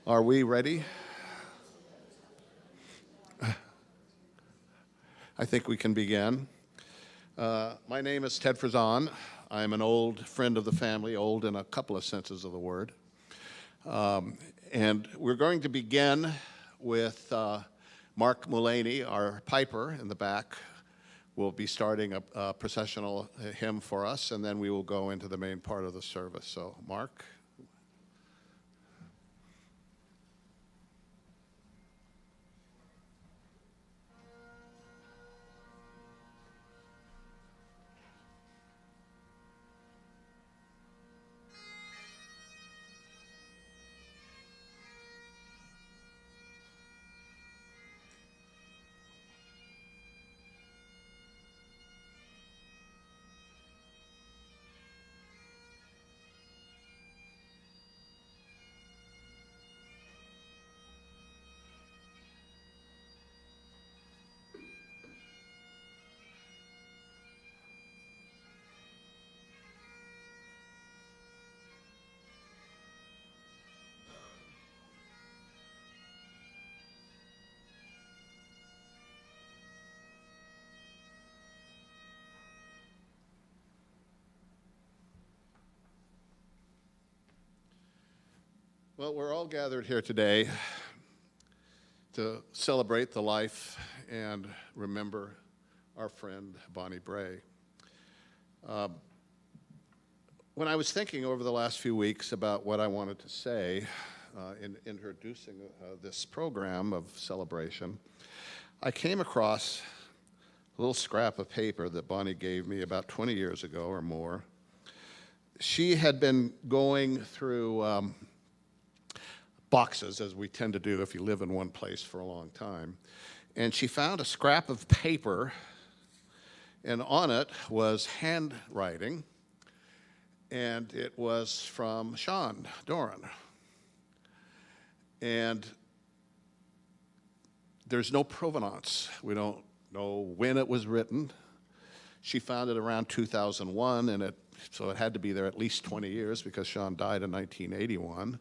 Are we ready? I think we can begin. My name is Ted Frazan. I'm an old friend of the family, old in a couple of senses of the word. And we're going to begin with Mark Mulaney, our piper in the back, will be starting a processional hymn for us, and then we will go into the main part of the service. So, Mark. Well, we're all gathered here today to celebrate the life and remember our friend Bonnie Bray. When I was thinking over the last few weeks about what I wanted to say in introducing this program of celebration, I came across a little scrap of paper that Bonnie gave me about 20 years ago or more. She had been going through boxes, as we tend to do if you live in one place for a long time. And she found a scrap of paper, and on it was handwriting, and it was from Sean Doran. And there's no provenance. We don't know when it was written. She found it around 2001, and so it had to be there at least 20 years because Sean died in 1981.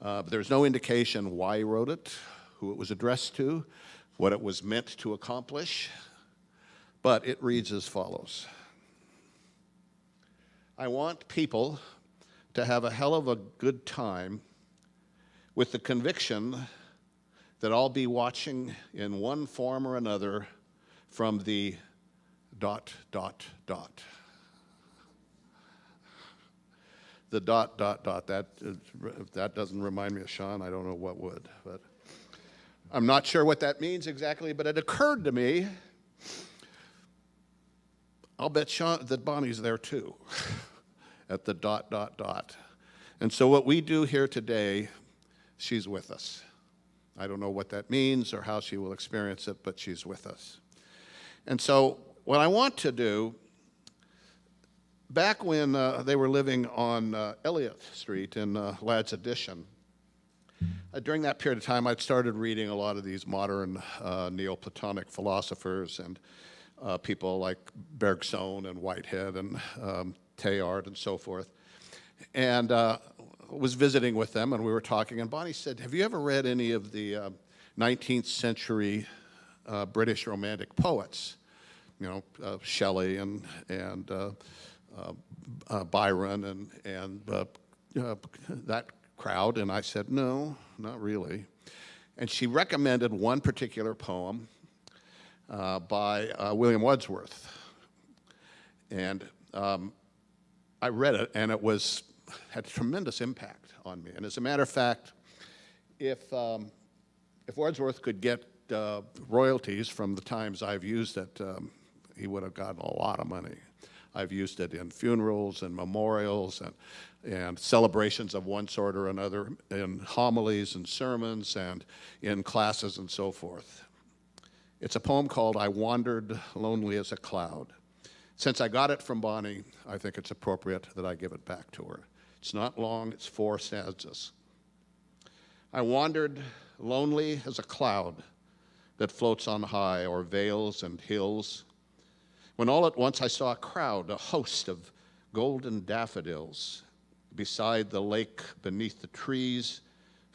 But there's no indication why he wrote it, who it was addressed to, what it was meant to accomplish, but it reads as follows. I want people to have a hell of a good time with the conviction that I'll be watching in one form or another from the ... The ... that doesn't remind me of Sean. I don't know what would, but I'm not sure what that means exactly, but it occurred to me, I'll bet Sean that Bonnie's there too, at the ... And so what we do here today, she's with us. I don't know what that means or how she will experience it, but she's with us. And so what I want to do, back when they were living on Elliott Street in Ladd's Addition, during that period of time, I'd started reading a lot of these modern Neoplatonic philosophers and people like Bergson and Whitehead and Teilhard and so forth, and was visiting with them, and we were talking, and Bonnie said, have you ever read any of the 19th century British Romantic poets? You know, Shelley and Byron and that crowd, and I said, no, not really. And she recommended one particular poem by William Wordsworth. And I read it, and it had tremendous impact on me. And as a matter of fact, if Wordsworth could get royalties from the times I've used it, he would have gotten a lot of money. I've used it in funerals and memorials and celebrations of one sort or another, in homilies and sermons and in classes and so forth. It's a poem called I Wandered Lonely as a Cloud. Since I got it from Bonnie, I think it's appropriate that I give it back to her. It's not long, it's 4 stanzas. I wandered lonely as a cloud that floats on high o'er vales and hills, when all at once I saw a crowd, a host of golden daffodils, beside the lake beneath the trees,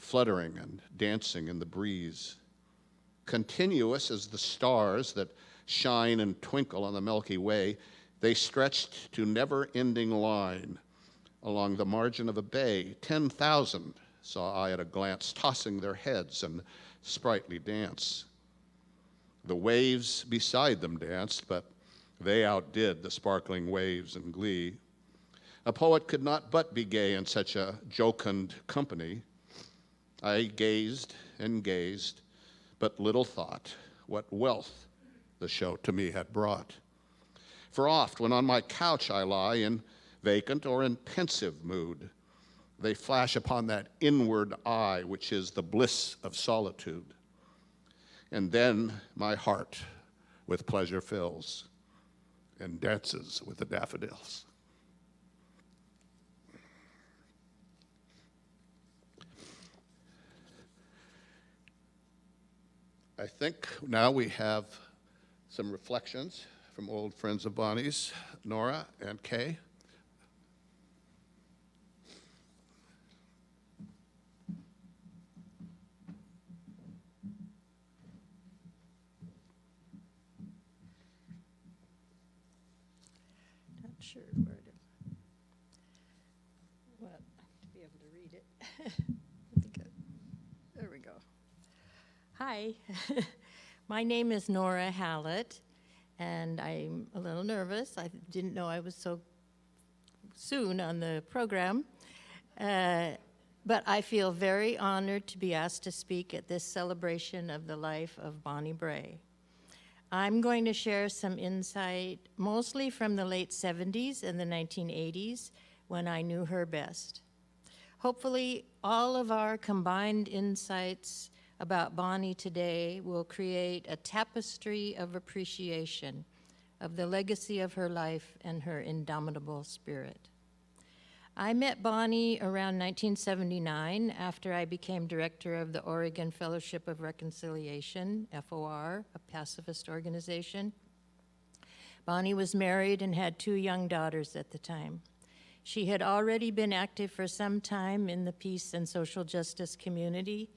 fluttering and dancing in the breeze. Continuous as the stars that shine and twinkle on the Milky Way, they stretched to never-ending line along the margin of a bay. 10,000 saw I at a glance, tossing their heads in sprightly dance. The waves beside them danced, but they outdid the sparkling waves in glee. A poet could not but be gay in such a jocund company. I gazed and gazed, but little thought what wealth the show to me had brought. For oft, when on my couch I lie in vacant or in pensive mood, they flash upon that inward eye which is the bliss of solitude. And then my heart with pleasure fills and dances with the daffodils. I think now we have some reflections from old friends of Bonnie's, Nora and Kay. Not sure where to be able to read it. I think there we go. Hi, my name is Nora Hallett, and I'm a little nervous. I didn't know I was so soon on the program, but I feel very honored to be asked to speak at this celebration of the life of Bonnie Bray. I'm going to share some insight, mostly from the late 70s and the 1980s, when I knew her best. Hopefully, all of our combined insights about Bonnie today will create a tapestry of appreciation of the legacy of her life and her indomitable spirit. I met Bonnie around 1979 after I became director of the Oregon Fellowship of Reconciliation, FOR, a pacifist organization. Bonnie was married and had 2 young daughters at the time. She had already been active for some time in the peace and social justice community,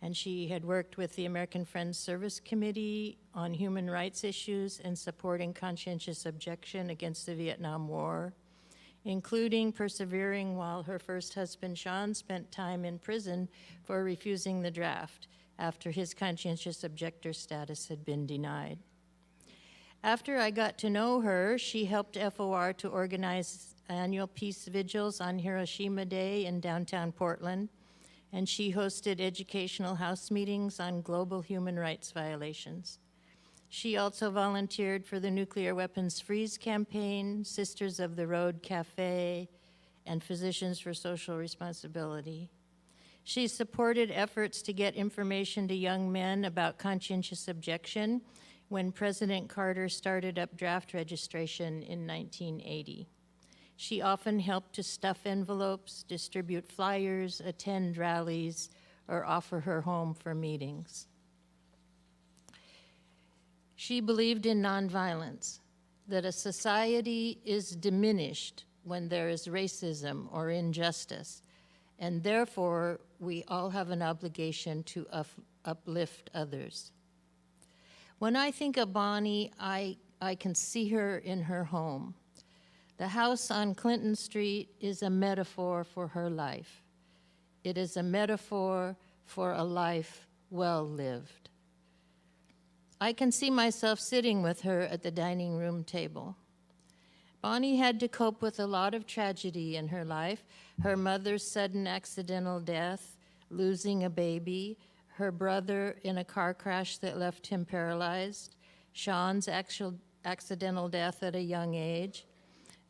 and she had worked with the American Friends Service Committee on human rights issues and supporting conscientious objection against the Vietnam War, including persevering while her first husband, Sean, spent time in prison for refusing the draft after his conscientious objector status had been denied. After I got to know her, she helped FOR to organize annual peace vigils on Hiroshima Day in downtown Portland, and she hosted educational house meetings on global human rights violations. She also volunteered for the Nuclear Weapons Freeze campaign, Sisters of the Road Cafe, and Physicians for Social Responsibility. She supported efforts to get information to young men about conscientious objection when President Carter started up draft registration in 1980. She often helped to stuff envelopes, distribute flyers, attend rallies, or offer her home for meetings. She believed in nonviolence, that a society is diminished when there is racism or injustice, and therefore we all have an obligation to uplift others. When I think of Bonnie, I can see her in her home. The house on Clinton Street is a metaphor for her life. It is a metaphor for a life well lived. I can see myself sitting with her at the dining room table. Bonnie had to cope with a lot of tragedy in her life: her mother's sudden accidental death, losing a baby, her brother in a car crash that left him paralyzed, Sean's accidental death at a young age,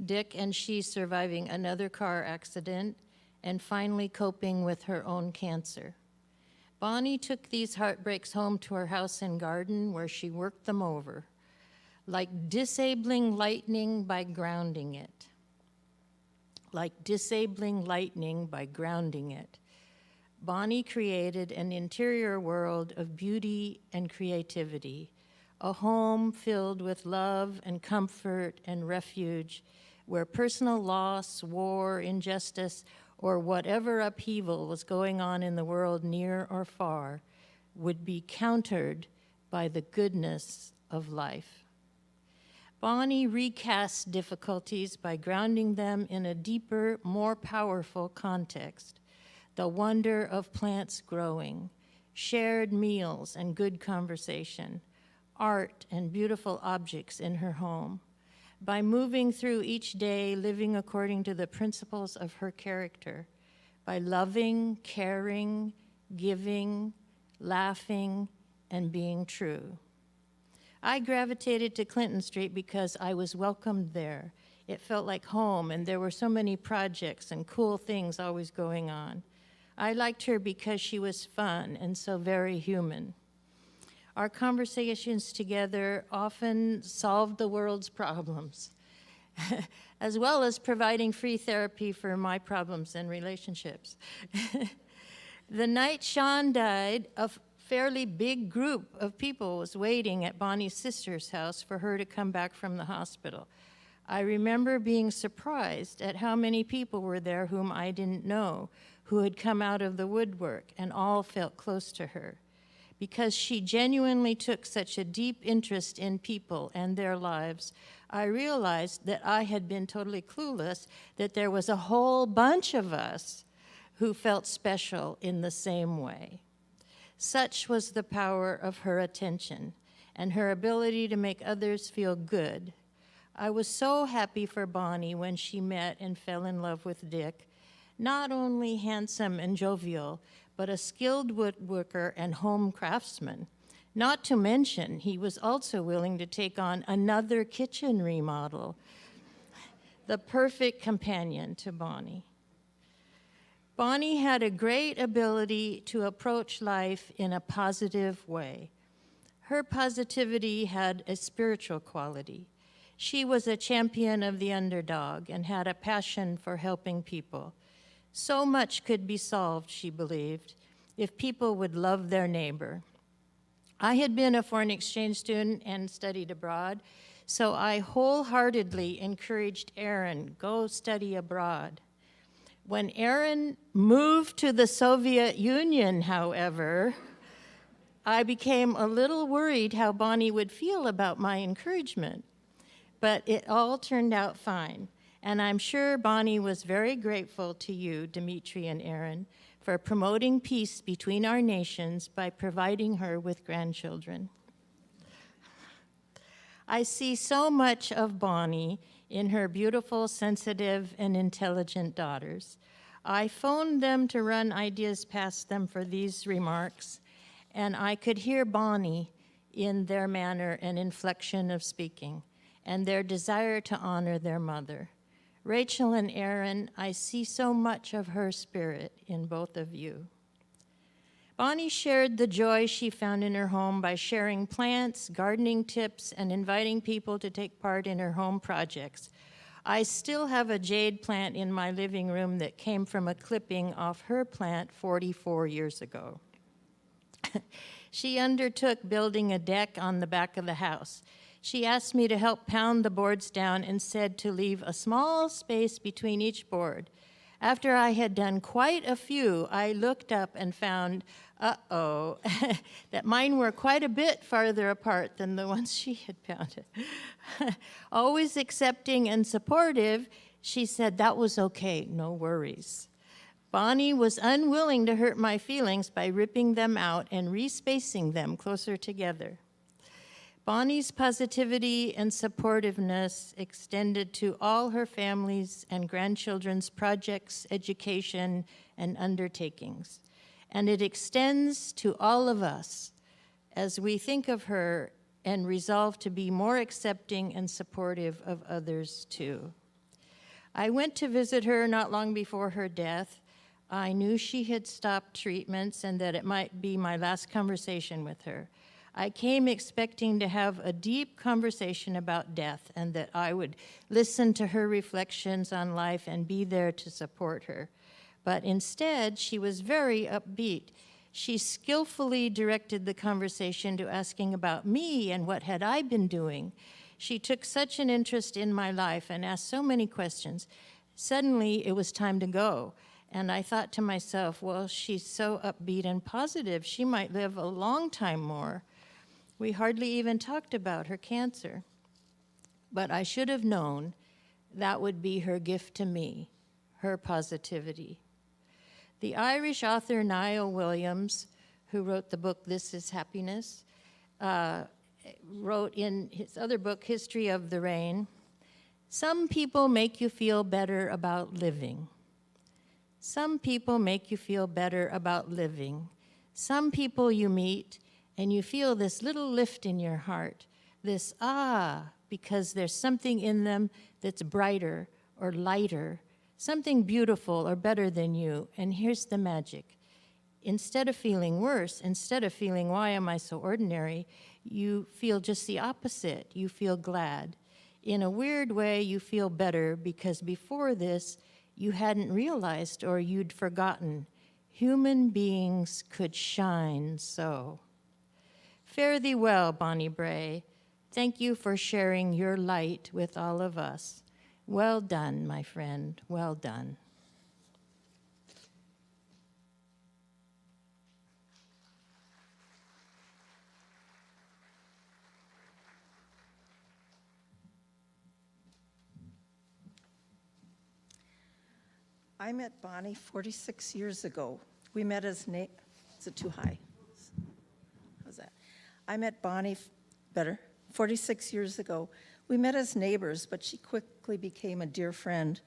Dick and she surviving another car accident, and finally coping with her own cancer. Bonnie took these heartbreaks home to her house and garden, where she worked them over, like disabling lightning by grounding it. Like disabling lightning by grounding it. Bonnie created an interior world of beauty and creativity, a home filled with love and comfort and refuge, where personal loss, war, injustice, or whatever upheaval was going on in the world near or far would be countered by the goodness of life. Bonnie recast difficulties by grounding them in a deeper, more powerful context, the wonder of plants growing, shared meals and good conversation, art and beautiful objects in her home. By moving through each day, living according to the principles of her character, by loving, caring, giving, laughing, and being true. I gravitated to Clinton Street because I was welcomed there. It felt like home, and there were so many projects and cool things always going on. I liked her because she was fun and so very human. Our conversations together often solved the world's problems, as well as providing free therapy for my problems and relationships. The night Sean died, a fairly big group of people was waiting at Bonnie's sister's house for her to come back from the hospital. I remember being surprised at how many people were there whom I didn't know, who had come out of the woodwork, and all felt close to her. Because she genuinely took such a deep interest in people and their lives, I realized that I had been totally clueless that there was a whole bunch of us who felt special in the same way. Such was the power of her attention and her ability to make others feel good. I was so happy for Bonnie when she met and fell in love with Dick, not only handsome and jovial, but a skilled woodworker and home craftsman. Not to mention, he was also willing to take on another kitchen remodel, the perfect companion to Bonnie. Bonnie had a great ability to approach life in a positive way. Her positivity had a spiritual quality. She was a champion of the underdog and had a passion for helping people. So much could be solved, she believed, if people would love their neighbor. I had been a foreign exchange student and studied abroad, so I wholeheartedly encouraged Aaron, go study abroad. When Aaron moved to the Soviet Union, however, I became a little worried how Bonnie would feel about my encouragement. But it all turned out fine. And I'm sure Bonnie was very grateful to you, Dimitri and Aaron, for promoting peace between our nations by providing her with grandchildren. I see so much of Bonnie in her beautiful, sensitive, and intelligent daughters. I phoned them to run ideas past them for these remarks, and I could hear Bonnie in their manner and inflection of speaking, and their desire to honor their mother. Rachel and Aaron, I see so much of her spirit in both of you. Bonnie shared the joy she found in her home by sharing plants, gardening tips, and inviting people to take part in her home projects. I still have a jade plant in my living room that came from a clipping off her plant 44 years ago. She undertook building a deck on the back of the house. She asked me to help pound the boards down and said to leave a small space between each board. After I had done quite a few, I looked up and found, that mine were quite a bit farther apart than the ones she had pounded. Always accepting and supportive, she said that was okay, no worries. Bonnie was unwilling to hurt my feelings by ripping them out and respacing them closer together. Bonnie's positivity and supportiveness extended to all her family's and grandchildren's projects, education, and undertakings. And it extends to all of us as we think of her and resolve to be more accepting and supportive of others too. I went to visit her not long before her death. I knew she had stopped treatments and that it might be my last conversation with her. I came expecting to have a deep conversation about death and that I would listen to her reflections on life and be there to support her. But instead, she was very upbeat. She skillfully directed the conversation to asking about me and what had I been doing. She took such an interest in my life and asked so many questions. Suddenly, it was time to go. And I thought to myself, well, she's so upbeat and positive. She might live a long time more. We hardly even talked about her cancer. But I should have known that would be her gift to me, her positivity. The Irish author Niall Williams, who wrote the book This Is Happiness, wrote in his other book, History of the Rain, "Some people make you feel better about living. Some people make you feel better about living. Some people you meet and you feel this little lift in your heart, this because there's something in them that's brighter or lighter, something beautiful or better than you. And here's the magic. Instead of feeling worse, instead of feeling, why am I so ordinary, you feel just the opposite. You feel glad. In a weird way, you feel better because before this, you hadn't realized or you'd forgotten human beings could shine so. Fare thee well, Bonnie Bray. Thank you for sharing your light with all of us. Well done, my friend, well done. I met Bonnie 46 years ago. We met as is it too high? How's that? I met Bonnie, better, 46 years ago. We met as neighbors, but she quickly became a dear friend.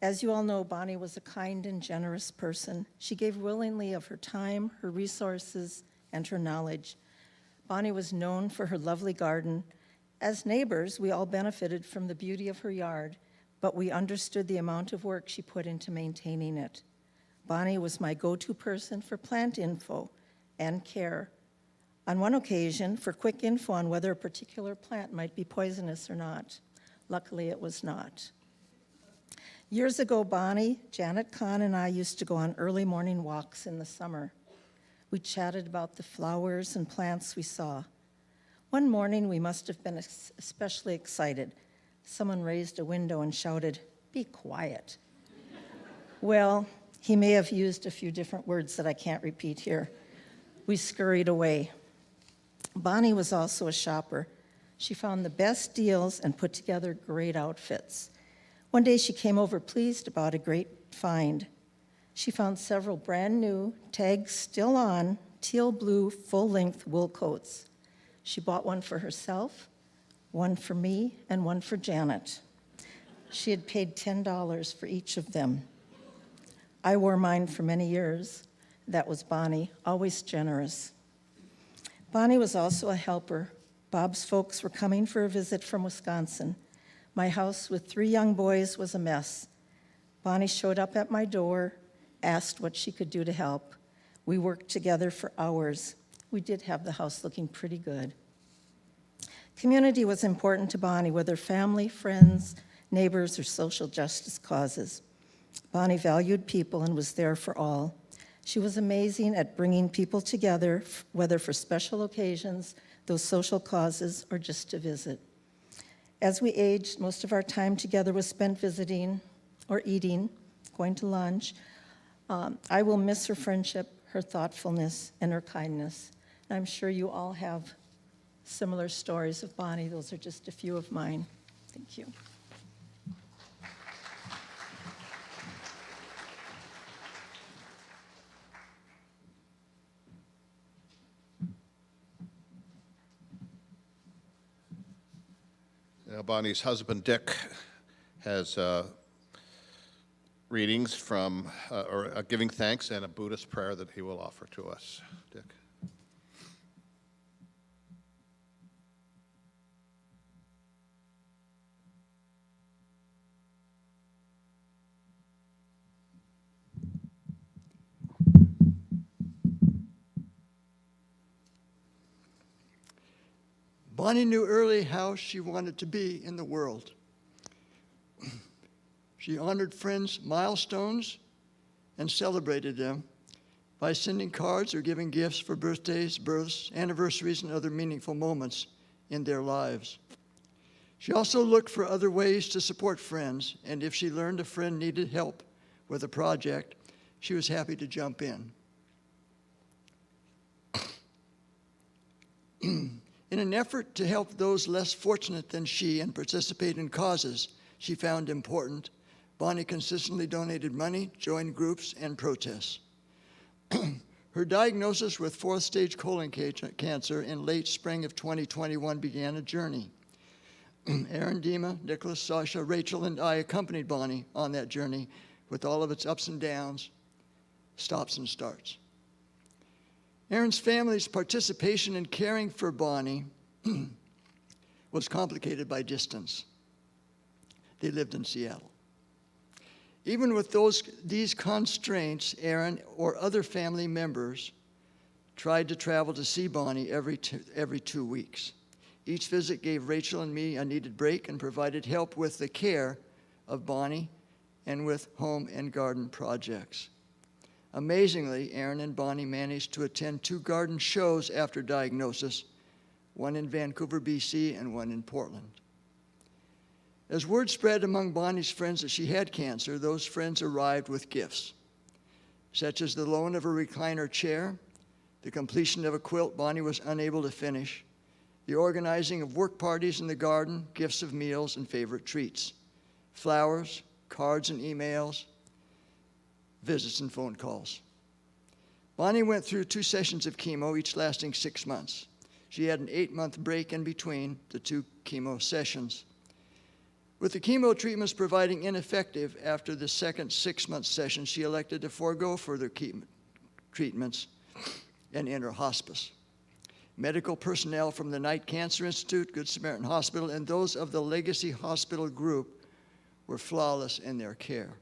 As you all know, Bonnie was a kind and generous person. She gave willingly of her time, her resources, and her knowledge. Bonnie was known for her lovely garden. As neighbors, we all benefited from the beauty of her yard, but we understood the amount of work she put into maintaining it. Bonnie was my go-to person for plant info and care. On one occasion, for quick info on whether a particular plant might be poisonous or not. Luckily, it was not. Years ago, Bonnie, Janet Kahn, and I used to go on early morning walks in the summer. We chatted about the flowers and plants we saw. One morning, we must have been especially excited. Someone raised a window and shouted, "Be quiet." Well, he may have used a few different words that I can't repeat here. We scurried away. Bonnie was also a shopper. She found the best deals and put together great outfits. One day she came over pleased about a great find. She found several brand new, tags still on, teal blue, full-length wool coats. She bought one for herself, one for me, and one for Janet. She had paid $10 for each of them. I wore mine for many years. That was Bonnie, always generous. Bonnie was also a helper. Bob's folks were coming for a visit from Wisconsin. My house with 3 young boys was a mess. Bonnie showed up at my door, asked what she could do to help. We worked together for hours. We did have the house looking pretty good. Community was important to Bonnie, whether family, friends, neighbors, or social justice causes. Bonnie valued people and was there for all. She was amazing at bringing people together, whether for special occasions, those social causes, or just to visit. As we aged, most of our time together was spent visiting or eating, going to lunch. I will miss her friendship, her thoughtfulness, and her kindness. And I'm sure you all have similar stories of Bonnie. Those are just a few of mine. Thank you. Now, Bonnie's husband, Dick, has readings from, or giving thanks and a Buddhist prayer that he will offer to us. Dick. Bonnie knew early how she wanted to be in the world. She honored friends' milestones and celebrated them by sending cards or giving gifts for birthdays, births, anniversaries, and other meaningful moments in their lives. She also looked for other ways to support friends, and if she learned a friend needed help with a project, she was happy to jump in. In an effort to help those less fortunate than she and participate in causes she found important, Bonnie consistently donated money, joined groups, and protests. Her diagnosis with fourth-stage colon cancer in late spring of 2021 began a journey. Aaron, Dima, Nicholas, Sasha, Rachel, and I accompanied Bonnie on that journey with all of its ups and downs, stops and starts. Aaron's family's participation in caring for Bonnie was complicated by distance. They lived in Seattle. Even with these constraints, Aaron or other family members tried to travel to see Bonnie every 2 weeks. Each visit gave Rachel and me a needed break and provided help with the care of Bonnie and with home and garden projects. Amazingly, Aaron and Bonnie managed to attend 2 garden shows after diagnosis, one in Vancouver, BC, and one in Portland. As word spread among Bonnie's friends that she had cancer, those friends arrived with gifts, such as the loan of a recliner chair, the completion of a quilt Bonnie was unable to finish, the organizing of work parties in the garden, gifts of meals and favorite treats, flowers, cards and emails, visits and phone calls. Bonnie went through 2 sessions of chemo, each lasting 6 months. She had an 8-month break in between the 2 chemo sessions. With the chemo treatments proving ineffective after the second 6-month session, she elected to forego further treatments and enter hospice. Medical personnel from the Knight Cancer Institute, Good Samaritan Hospital, and those of the Legacy Hospital Group were flawless in their care.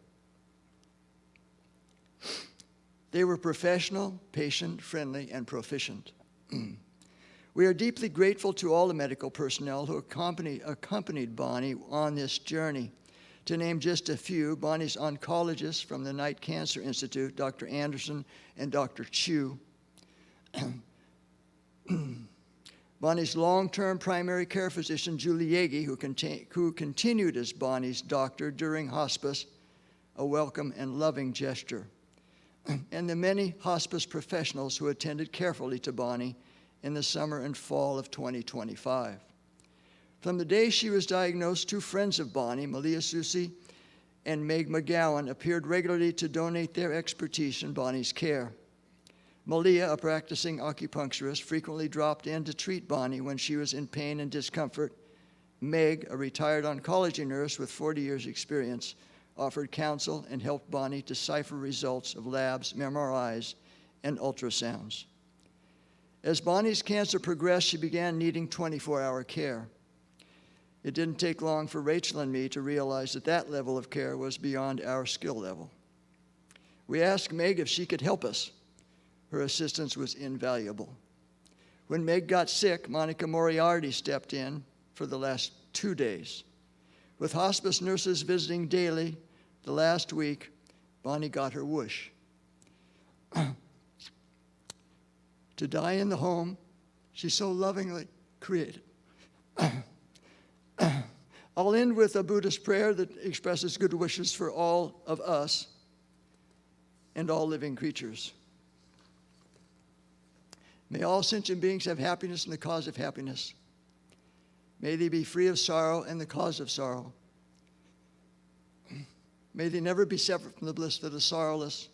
They were professional, patient-friendly, and proficient. We are deeply grateful to all the medical personnel who accompanied Bonnie on this journey. To name just a few, Bonnie's oncologists from the Knight Cancer Institute, Dr. Anderson and Dr. Chu. Bonnie's long-term primary care physician, Julie Yegi, who continued as Bonnie's doctor during hospice, a welcome and loving gesture. And the many hospice professionals who attended carefully to Bonnie in the summer and fall of 2025. From the day she was diagnosed, 2 friends of Bonnie, Malia Susi and Meg McGowan, appeared regularly to donate their expertise in Bonnie's care. Malia, a practicing acupuncturist, frequently dropped in to treat Bonnie when she was in pain and discomfort. Meg, a retired oncology nurse with 40 years' experience, offered counsel and helped Bonnie decipher results of labs, MRIs, and ultrasounds. As Bonnie's cancer progressed, she began needing 24-hour care. It didn't take long for Rachel and me to realize that that level of care was beyond our skill level. We asked Meg if she could help us. Her assistance was invaluable. When Meg got sick, Monica Moriarty stepped in for the last 2 days. With hospice nurses visiting daily the last week, Bonnie got her wish. To die in the home she so lovingly created. I'll end with a Buddhist prayer that expresses good wishes for all of us and all living creatures. May all sentient beings have happiness and the cause of happiness. May they be free of sorrow and the cause of sorrow. May they never be separate from the bliss that is sorrowless.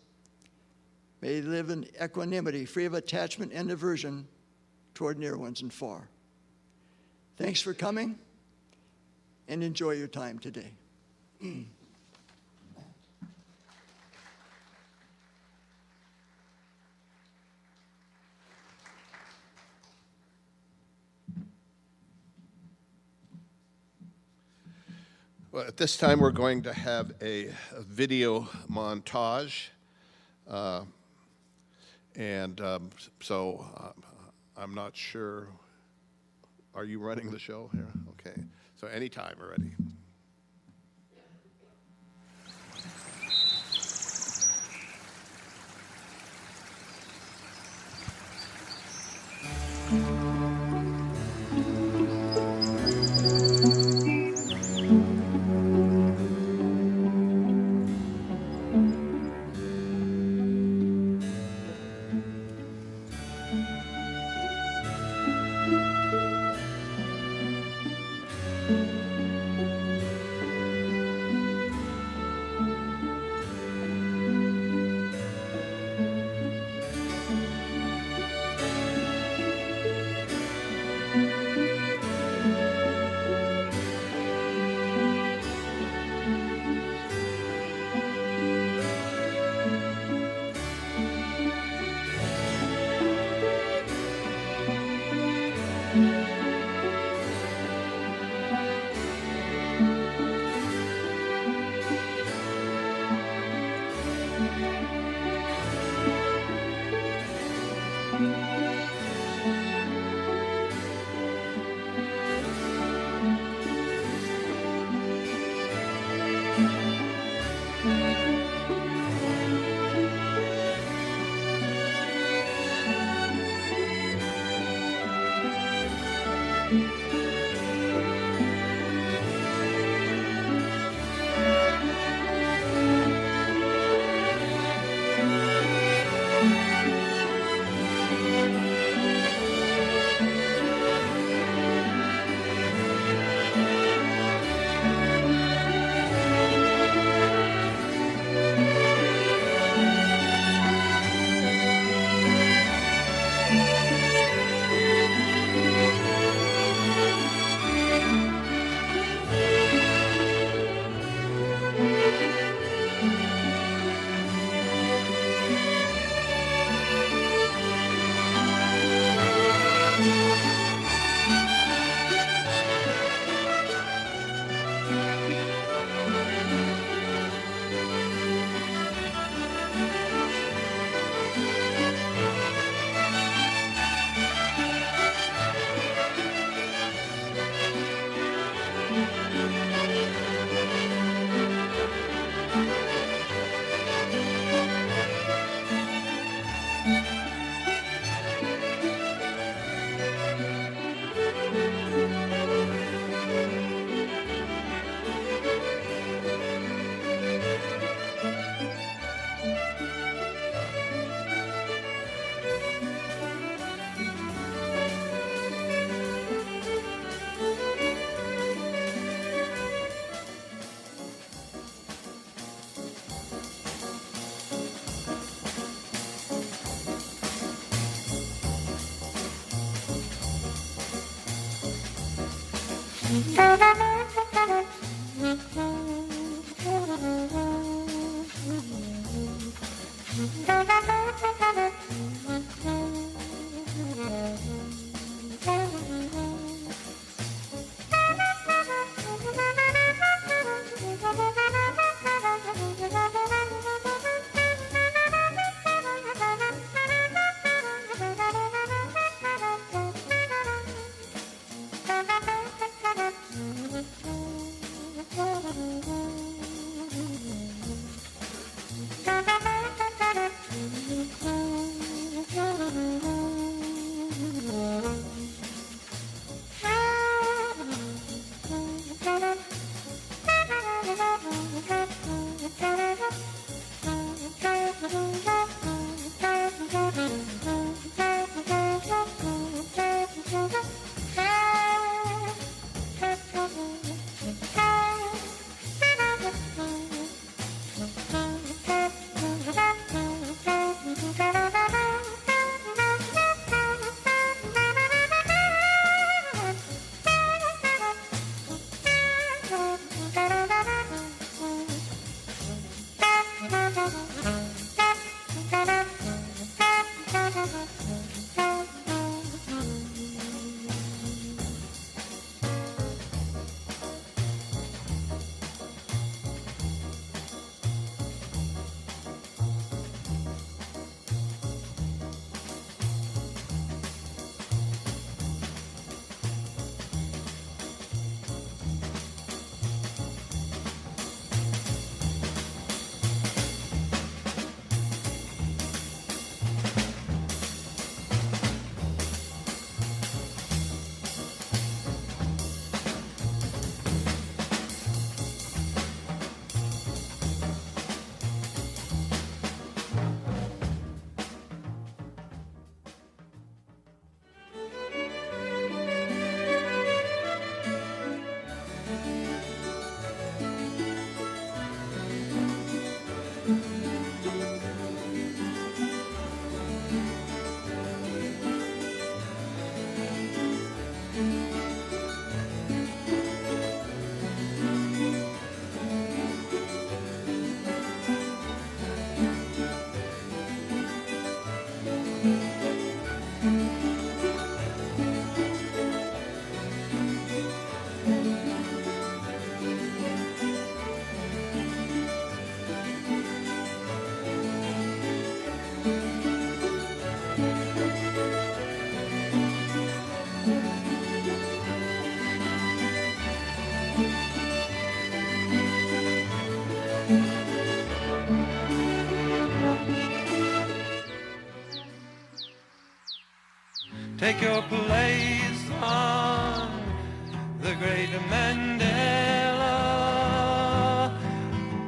May they live in equanimity, free of attachment and aversion toward near ones and far. Thanks for coming, and enjoy your time today. Well, at this time, we're going to have a video montage. So I'm not sure. Are you running the show here? Okay. So anytime we're ready. Take your place on the great Mandela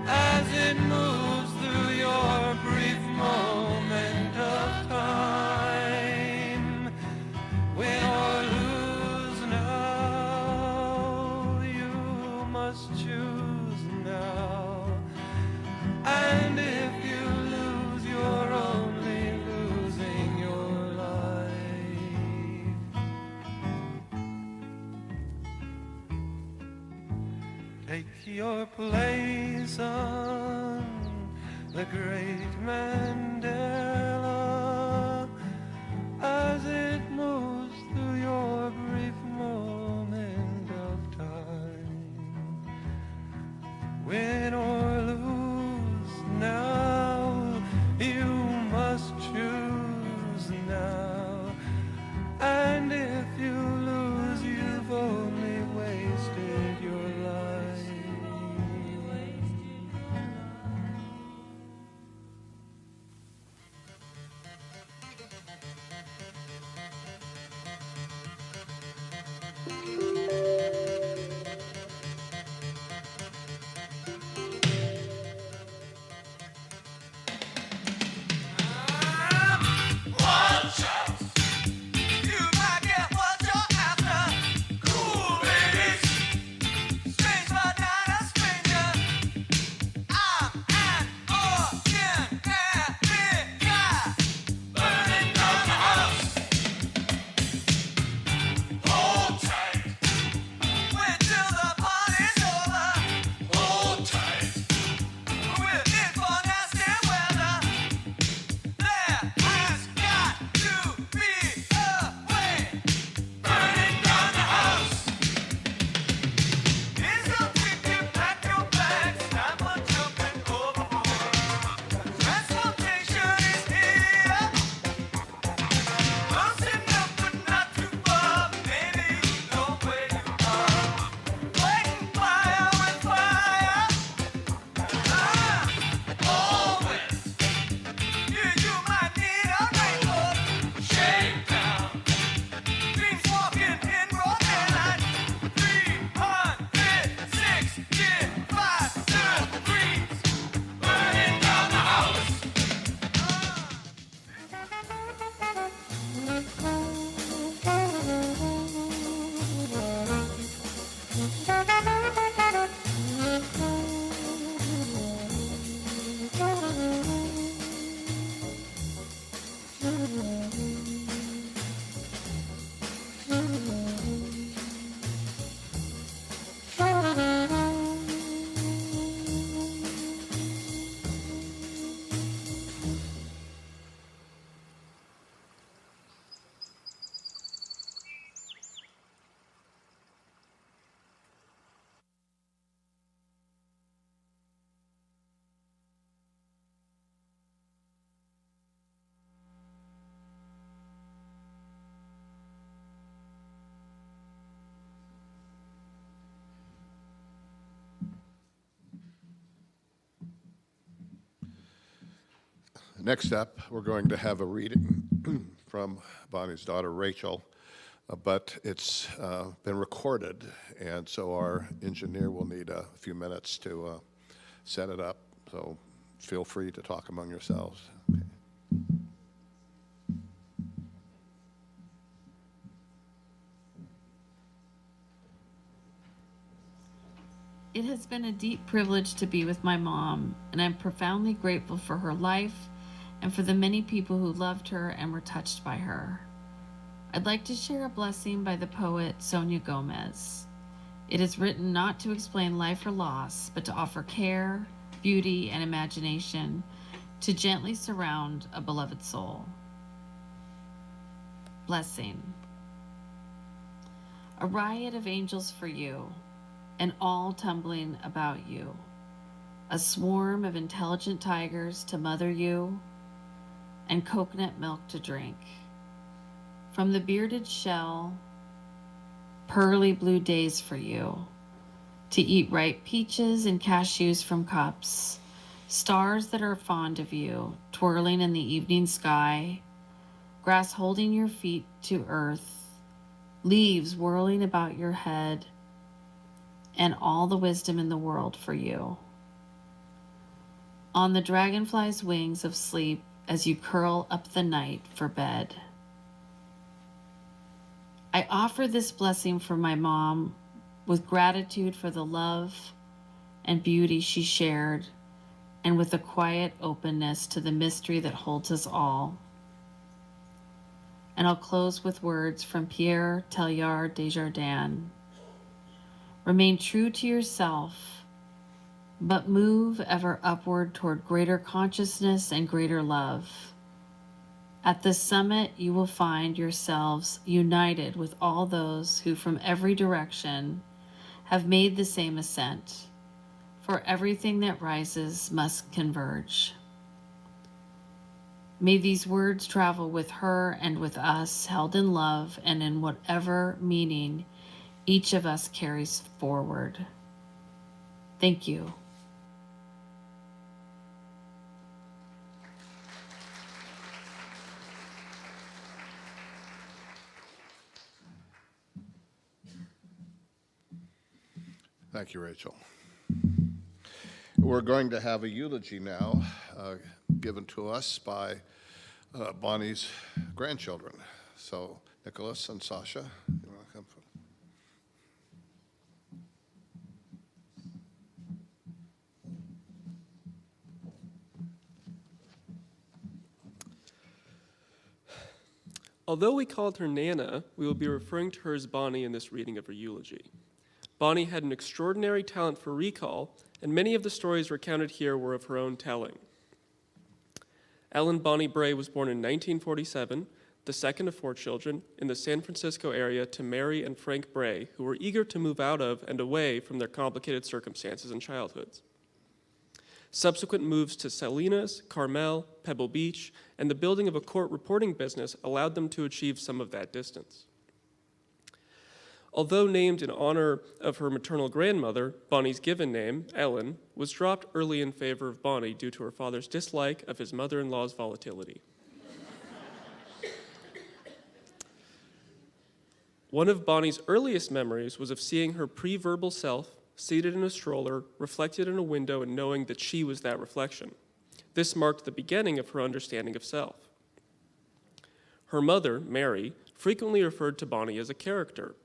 as it moves through your brief moment of time. Win or lose now, you must choose now. And if you lose, you're only losing your life. Take your place on the great Mandela as it moves through your brief moment of time. Win or lose now, you must choose now. And if you lose, you've only wasted your life. Next up, we're going to have a reading from Bonnie's daughter, Rachel, but it's been recorded, and so our engineer will need a few minutes to set it up, so feel free to talk among yourselves. Okay. It has been a deep privilege to be with my mom, and I'm profoundly grateful for her life and for the many people who loved her and were touched by her. I'd like to share a blessing by the poet Sonia Gomez. It is written not to explain life or loss, but to offer care, beauty, and imagination to gently surround a beloved soul. Blessing. A riot of angels for you, and all tumbling about you. A swarm of intelligent tigers to mother you, and coconut milk to drink. From the bearded shell, pearly blue days for you, to eat ripe peaches and cashews from cups, stars that are fond of you, twirling in the evening sky, grass holding your feet to earth, leaves whirling about your head, and all the wisdom in the world for you. On the dragonfly's wings of sleep, as you curl up the night for bed. I offer this blessing for my mom with gratitude for the love and beauty she shared, and with a quiet openness to the mystery that holds us all. And I'll close with words from Pierre Teilhard de Chardin. Remain true to yourself, but move ever upward toward greater consciousness and greater love. At the summit, you will find yourselves united with all those who from every direction have made the same ascent, for everything that rises must converge. May these words travel with her and with us, held in love and in whatever meaning each of us carries forward. Thank you. Thank you, Rachel. We're going to have a eulogy now given to us by Bonnie's grandchildren. So, Nicholas and Sasha, you want to come? Although we called her Nana, we will be referring to her as Bonnie in this reading of her eulogy. Bonnie had an extraordinary talent for recall, and many of the stories recounted here were of her own telling. Ellen Bonnie Bray was born in 1947, the second of 4 children, in the San Francisco area to Mary and Frank Bray, who were eager to move out of and away from their complicated circumstances and childhoods. Subsequent moves to Salinas, Carmel, Pebble Beach, and the building of a court reporting business allowed them to achieve some of that distance. Although named in honor of her maternal grandmother, Bonnie's given name, Ellen, was dropped early in favor of Bonnie due to her father's dislike of his mother-in-law's volatility. One of Bonnie's earliest memories was of seeing her pre-verbal self seated in a stroller, reflected in a window, and knowing that she was that reflection. This marked the beginning of her understanding of self. Her mother, Mary, frequently referred to Bonnie as a character,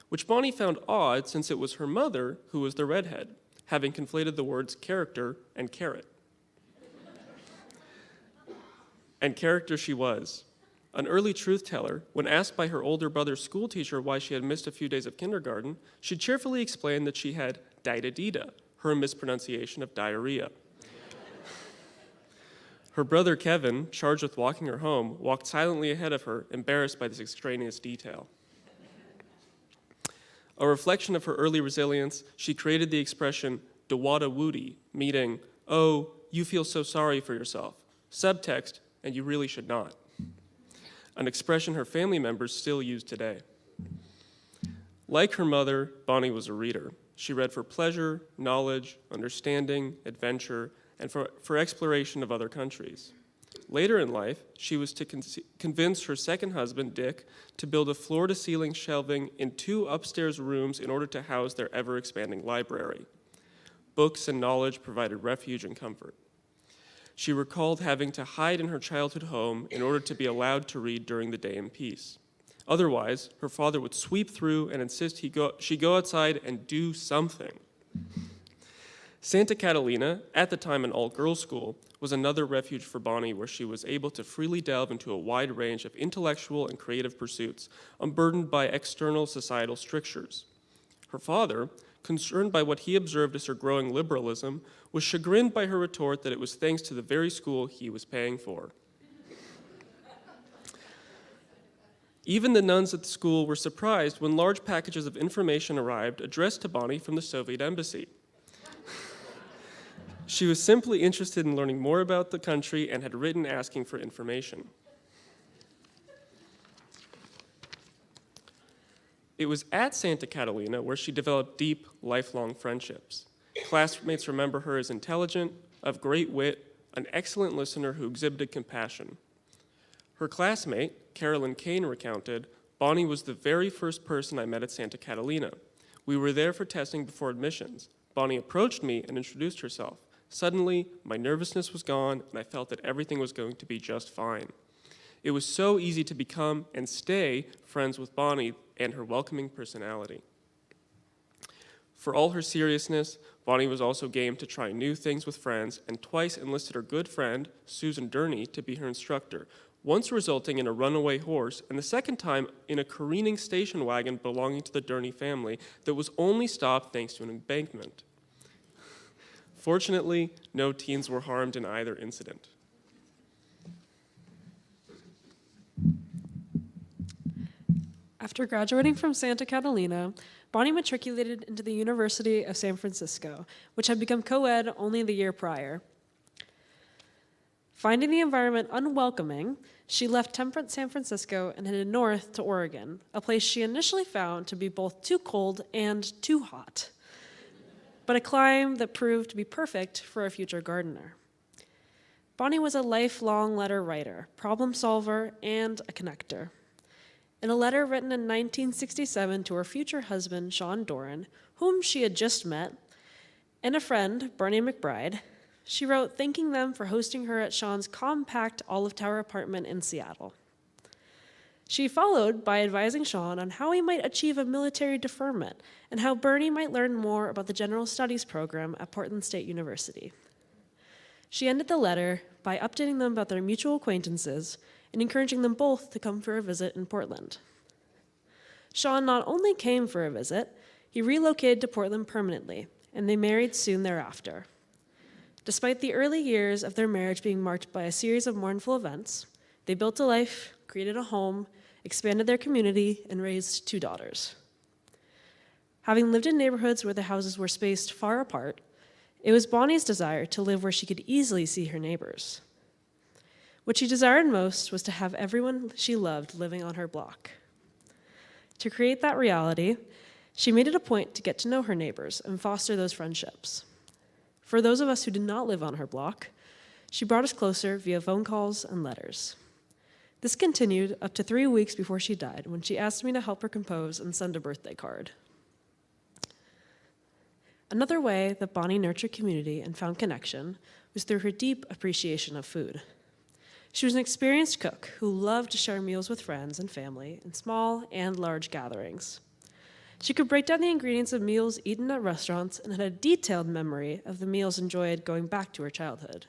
which Bonnie found odd since it was her mother who was the redhead, having conflated the words character and carrot. And character she was. An early truth teller, when asked by her older brother's school teacher why she had missed a few days of kindergarten, she cheerfully explained that she had diarrhea, her mispronunciation of diarrhea. Her brother Kevin, charged with walking her home, walked silently ahead of her, embarrassed by this extraneous detail. A reflection of her early resilience, she created the expression "dawada woody," meaning, "Oh, you feel so sorry for yourself." Subtext, "and you really should not." An expression her family members still use today. Like her mother, Bonnie was a reader. She read for pleasure, knowledge, understanding, adventure, and for exploration of other countries. Later in life, she was to convince her second husband, Dick, to build a floor-to-ceiling shelving in 2 upstairs rooms in order to house their ever-expanding library. Books and knowledge provided refuge and comfort. She recalled having to hide in her childhood home in order to be allowed to read during the day in peace. Otherwise, her father would sweep through and insist she go outside and do something. Santa Catalina, at the time an all-girls school, was another refuge for Bonnie where she was able to freely delve into a wide range of intellectual and creative pursuits, unburdened by external societal strictures. Her father, concerned by what he observed as her growing liberalism, was chagrined by her retort that it was thanks to the very school he was paying for. Even the nuns at the school were surprised when large packages of information arrived addressed to Bonnie from the Soviet embassy. She was simply interested in learning more about the country and had written asking for information. It was at Santa Catalina where she developed deep, lifelong friendships. Classmates remember her as intelligent, of great wit, an excellent listener who exhibited compassion. Her classmate, Carolyn Kane, recounted, "Bonnie was the very first person I met at Santa Catalina. We were there for testing before admissions. Bonnie approached me and introduced herself. Suddenly, my nervousness was gone, and I felt that everything was going to be just fine. It was so easy to become and stay friends with Bonnie and her welcoming personality." For all her seriousness, Bonnie was also game to try new things with friends and twice enlisted her good friend, Susan Durney, to be her instructor, once resulting in a runaway horse and the second time in a careening station wagon belonging to the Durney family that was only stopped thanks to an embankment. Fortunately, no teens were harmed in either incident. After graduating from Santa Catalina, Bonnie matriculated into the University of San Francisco, which had become co-ed only the year prior. Finding the environment unwelcoming, she left temperate San Francisco and headed north to Oregon, a place she initially found to be both too cold and too hot, but a climb that proved to be perfect for a future gardener. Bonnie was a lifelong letter writer, problem solver, and a connector. In a letter written in 1967 to her future husband, Sean Doran, whom she had just met, and a friend, Bernie McBride, she wrote thanking them for hosting her at Sean's compact Olive Tower apartment in Seattle. She followed by advising Sean on how he might achieve a military deferment and how Bernie might learn more about the General Studies program at Portland State University. She ended the letter by updating them about their mutual acquaintances and encouraging them both to come for a visit in Portland. Sean not only came for a visit, he relocated to Portland permanently, and they married soon thereafter. Despite the early years of their marriage being marked by a series of mournful events, they built a life, created a home, expanded their community, and raised 2 daughters. Having lived in neighborhoods where the houses were spaced far apart, it was Bonnie's desire to live where she could easily see her neighbors. What she desired most was to have everyone she loved living on her block. To create that reality, she made it a point to get to know her neighbors and foster those friendships. For those of us who did not live on her block, she brought us closer via phone calls and letters. This continued up to 3 weeks before she died, when she asked me to help her compose and send a birthday card. Another way that Bonnie nurtured community and found connection was through her deep appreciation of food. She was an experienced cook who loved to share meals with friends and family in small and large gatherings. She could break down the ingredients of meals eaten at restaurants and had a detailed memory of the meals enjoyed going back to her childhood.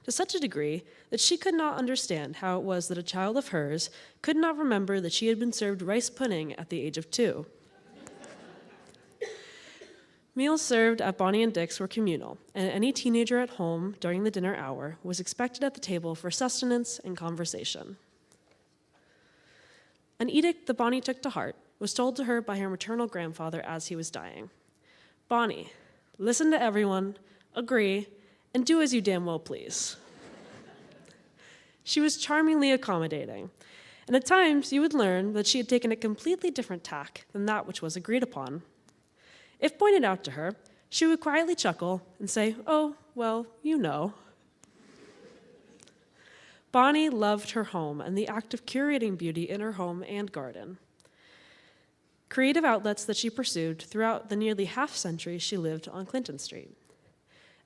to such a degree that she could not understand how it was that a child of hers could not remember that she had been served rice pudding at the age of 2. Meals served at Bonnie and Dick's were communal, and any teenager at home during the dinner hour was expected at the table for sustenance and conversation. An edict that Bonnie took to heart was told to her by her maternal grandfather as he was dying. Bonnie, listen to everyone, agree, and do as you damn well please. She was charmingly accommodating, and at times you would learn that she had taken a completely different tack than that which was agreed upon. If pointed out to her, she would quietly chuckle and say, "Oh, well, you know." Bonnie loved her home and the act of curating beauty in her home and garden. Creative outlets that she pursued throughout the nearly half-century she lived on Clinton Street.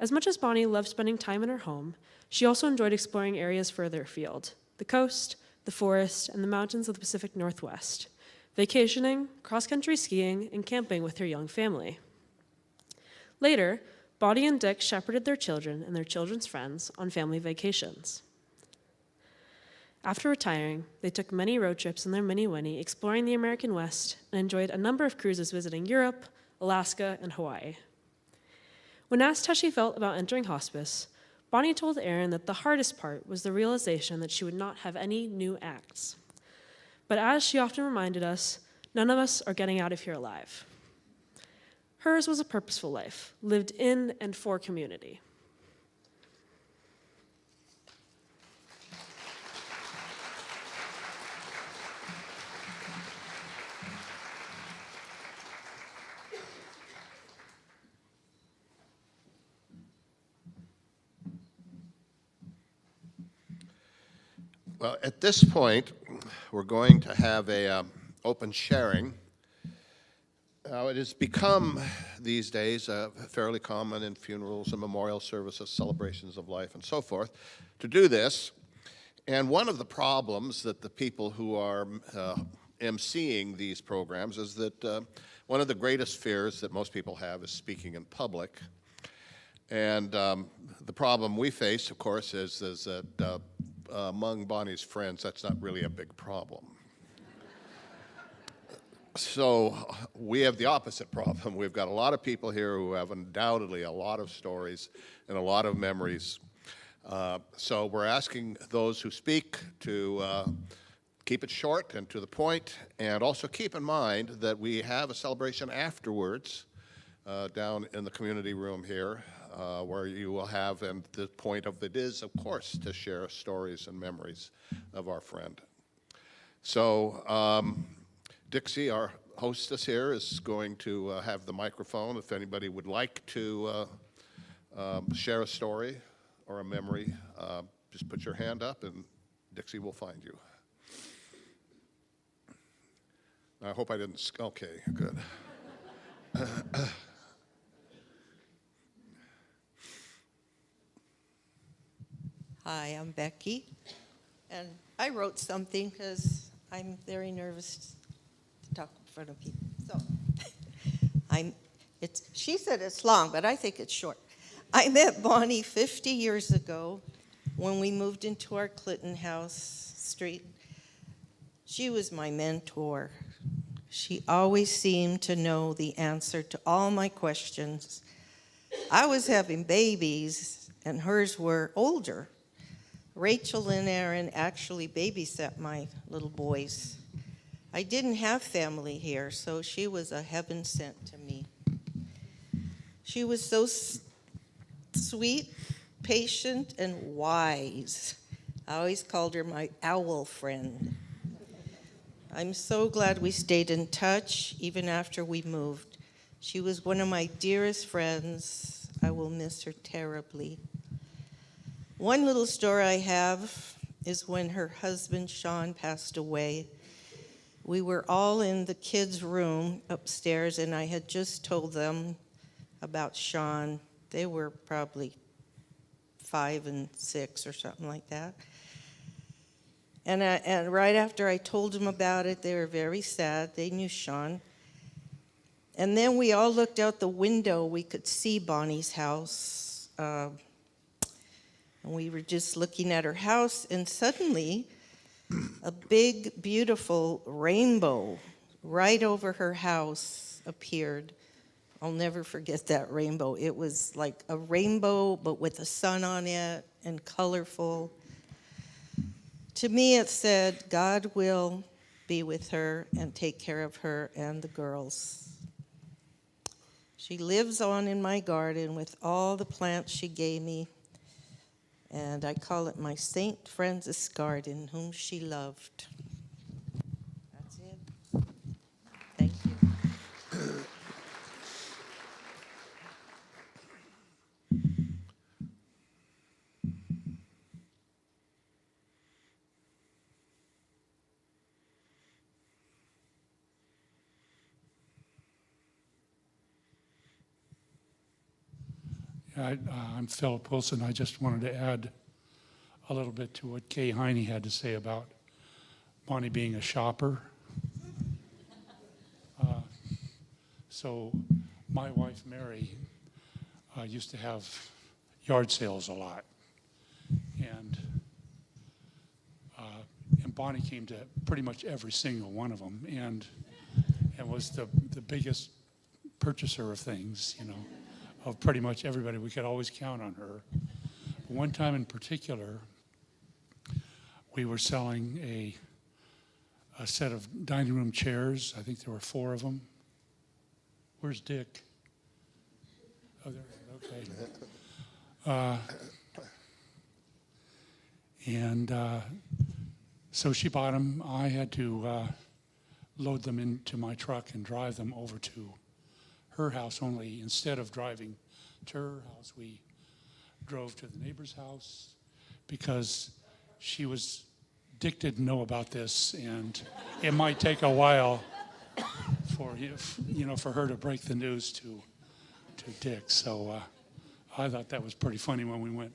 As much as Bonnie loved spending time in her home, she also enjoyed exploring areas further afield, the coast, the forest, and the mountains of the Pacific Northwest, vacationing, cross-country skiing, and camping with her young family. Later, Bonnie and Dick shepherded their children and their children's friends on family vacations. After retiring, they took many road trips in their Mini Winnie exploring the American West and enjoyed a number of cruises visiting Europe, Alaska, and Hawaii. When asked how she felt about entering hospice, Bonnie told Aaron that the hardest part was the realization that she would not have any new acts. But as she often reminded us, none of us are getting out of here alive. Hers was a purposeful life, lived in and for community. Well, at this point, we're going to have a open sharing. Now, it has become these days fairly common in funerals and memorial services, celebrations of life, and so forth, to do this. And one of the problems that the people who are emceeing these programs is that one of the greatest fears that most people have is speaking in public. And the problem we face, of course, is that among Bonnie's friends, that's not really a big problem. So we have the opposite problem. We've got a lot of people here who have undoubtedly a lot of stories and a lot of memories. So we're asking those who speak to keep it short and to the point, and also keep in mind that we have a celebration afterwards down in the community room here, where you will have, and the point of it is, of course, to share stories and memories of our friend. So Dixie, our hostess here, is going to have the microphone. If anybody would like to share a story or a memory, just put your hand up and Dixie will find you. I hope I didn't, okay, good. Hi, I'm Becky, and I wrote something because I'm very nervous to talk in front of people. So, she said it's long, but I think it's short. I met Bonnie 50 years ago when we moved into our Clinton house street. She was my mentor. She always seemed to know the answer to all my questions. I was having babies, and hers were older. Rachel and Aaron actually babysat my little boys. I didn't have family here, so she was a heaven sent to me. She was so sweet, patient, and wise. I always called her my owl friend. I'm so glad we stayed in touch even after we moved. She was one of my dearest friends. I will miss her terribly. One little story I have is when her husband, Sean, passed away. We were all in the kids' room upstairs, and I had just told them about Sean. They were probably 5 and 6 or something like that. And right after I told them about it, they were very sad. They knew Sean. And then we all looked out the window. We could see Bonnie's house. And we were just looking at her house, and suddenly a big, beautiful rainbow right over her house appeared. I'll never forget that rainbow. It was like a rainbow, but with the sun on it and colorful. To me, it said, God will be with her and take care of her and the girls. She lives on in my garden with all the plants she gave me, and I call it my St. Francis garden, whom she loved. That's it. Thank you. I'm Philip Wilson. I just wanted to add a little bit to what Kay Heine had to say about Bonnie being a shopper. So my wife, Mary, used to have yard sales a lot. And Bonnie came to pretty much every single one of them and was the biggest purchaser of things, you know, of pretty much everybody. We could always count on her. But one time in particular, we were selling a set of dining room chairs. I think there were 4 of them. Where's Dick? Oh, there, okay. So she bought them. I had to load them into my truck and drive them over to her house. Only instead of driving to her house, we drove to the neighbor's house because she was, Dick didn't know about this, and it might take a while for her to break the news to Dick. So I thought that was pretty funny when we went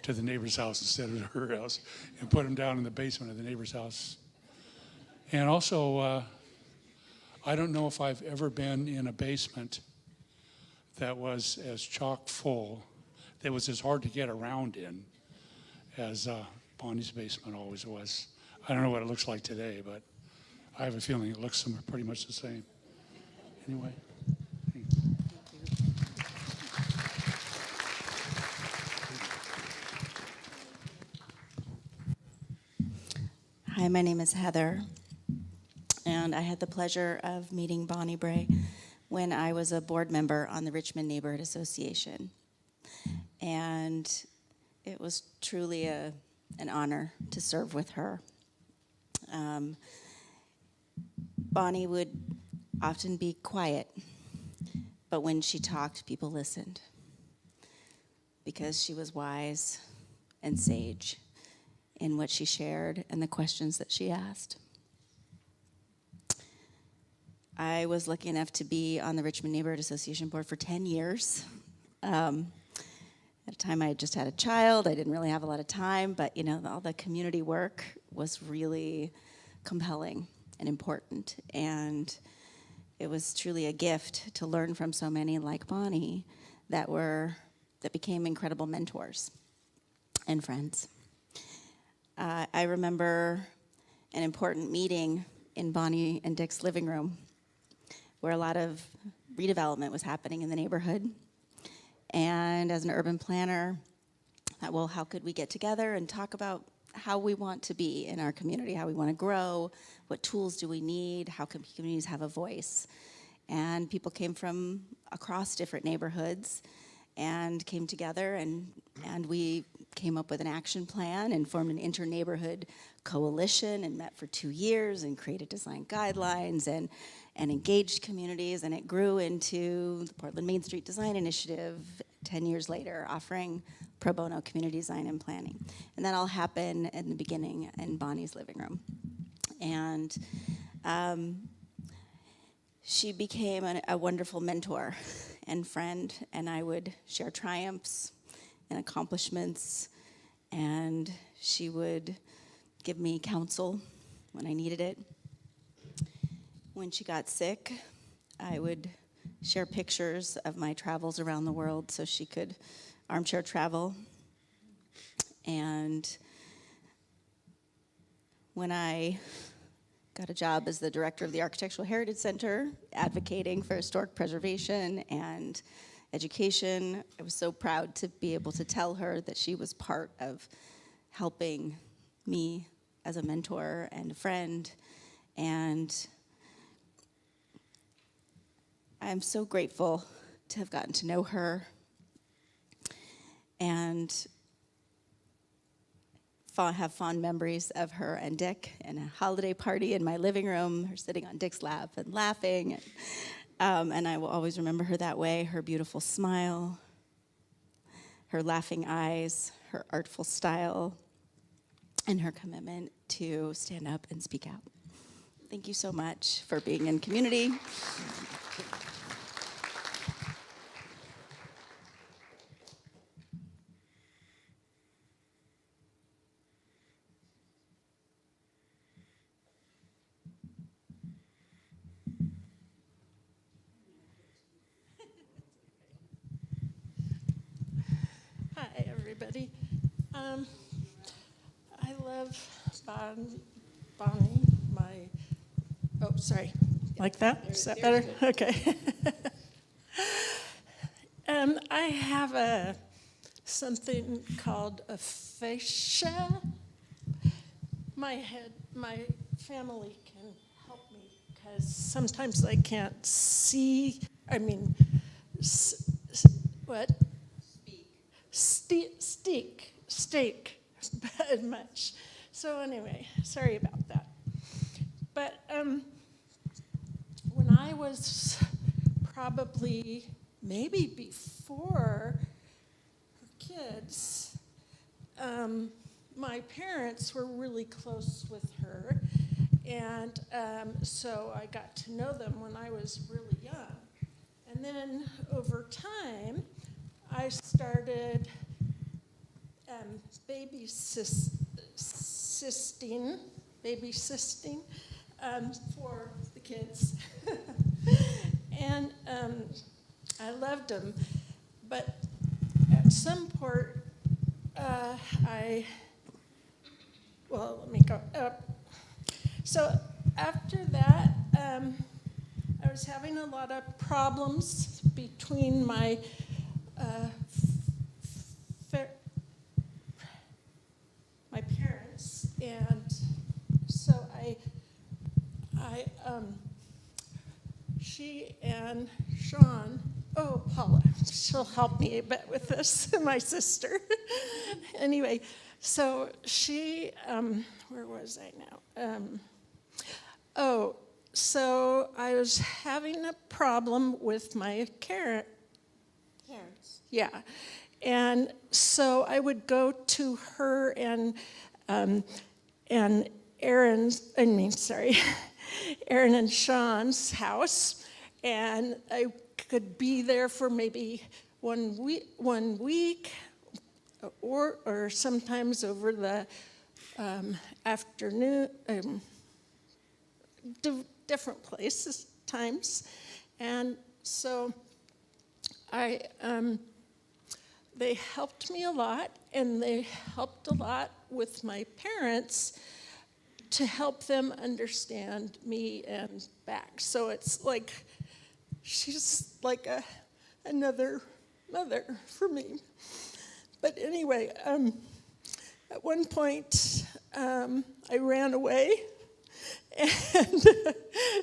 to the neighbor's house instead of her house and put him down in the basement of the neighbor's house. And also, I don't know if I've ever been in a basement that was as chock full, that was as hard to get around in as Bonnie's basement always was. I don't know what it looks like today, but I have a feeling it looks pretty much the same. Anyway. Thanks. Hi, my name is Heather, and I had the pleasure of meeting Bonnie Bray when I was a board member on the Richmond Neighborhood Association. And it was truly an honor to serve with her. Bonnie would often be quiet, but when she talked, people listened because she was wise and sage in what she shared and the questions that she asked. I was lucky enough to be on the Richmond Neighborhood Association board for 10 years. At a time I had just had a child. I didn't really have a lot of time, but all the community work was really compelling and important. And it was truly a gift to learn from so many like Bonnie that became incredible mentors and friends. I remember an important meeting in Bonnie and Dick's living room where a lot of redevelopment was happening in the neighborhood. And as an urban planner, I thought, well, how could we get together and talk about how we want to be in our community, how we want to grow, what tools do we need, how can communities have a voice? And people came from across different neighborhoods and came together, and we came up with an action plan and formed an inter-neighborhood coalition and met for 2 years and created design guidelines and engaged communities, and it grew into the Portland Main Street Design Initiative 10 years later, offering pro bono community design and planning. And that all happened in the beginning in Bonnie's living room. And she became a wonderful mentor and friend, and I would share triumphs and accomplishments, and she would give me counsel when I needed it. When she got sick, I would share pictures of my travels around the world so she could armchair travel And when I got a job as the director of the Architectural Heritage Center, advocating for historic preservation and education, I was so proud to be able to tell her that she was part of helping me as a mentor and a friend. And I'm so grateful to have gotten to know her and have fond memories of her and Dick and a holiday party in my living room, her sitting on Dick's lap and laughing. And I will always remember her that way, her beautiful smile, her laughing eyes, her artful style, and her commitment to stand up and speak out. Thank you so much for being in community. Hi, everybody. I love Bonnie, sorry, like that? Is that better? Okay. I have something called aphasia. My family can help me because sometimes I can't see, what? Steak much. So anyway, sorry about that. But when I was probably maybe before her kids, my parents were really close with her, and so I got to know them when I was really young. And then over time, I started babysitting for the kids. And I loved them. But at some point, let me go up. So after that, I was having a lot of problems between my parents, and so she and Sean, Paula, she'll help me a bit with this, my sister. Anyway, so she, where was I now? So I was having a problem with my parents. Yeah. And so I would go to her and Aaron and Sean's house, and I could be there for maybe 1 week, or sometimes over the afternoon, different places, times. And so they helped me a lot, and they helped a lot with my parents to help them understand me and back. So it's like, she's like another mother for me. But anyway, at one point, I ran away, and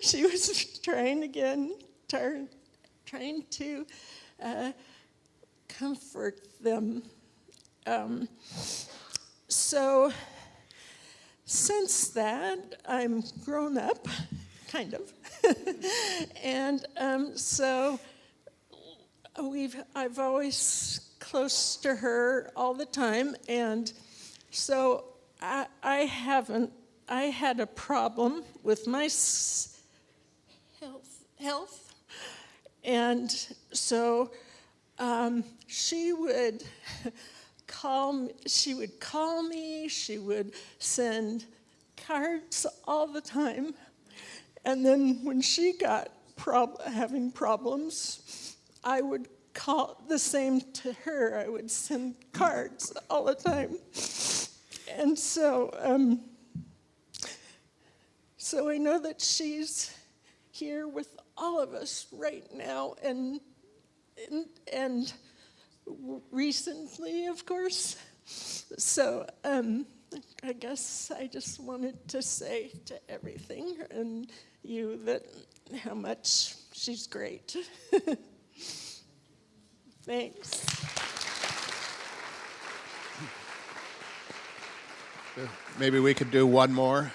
she was trying to comfort them. So since that, I'm grown up, kind of. And so I've always close to her all the time, and so I had a problem with my health, and so she would call me, she would send cards all the time, and then when she got having problems, I would call the same to her. I would send cards all the time. And so, so I know that she's here with all of us right now, and recently, of course. So I guess I just wanted to say to everything and you that how much she's great. Thanks. Maybe we could do one more.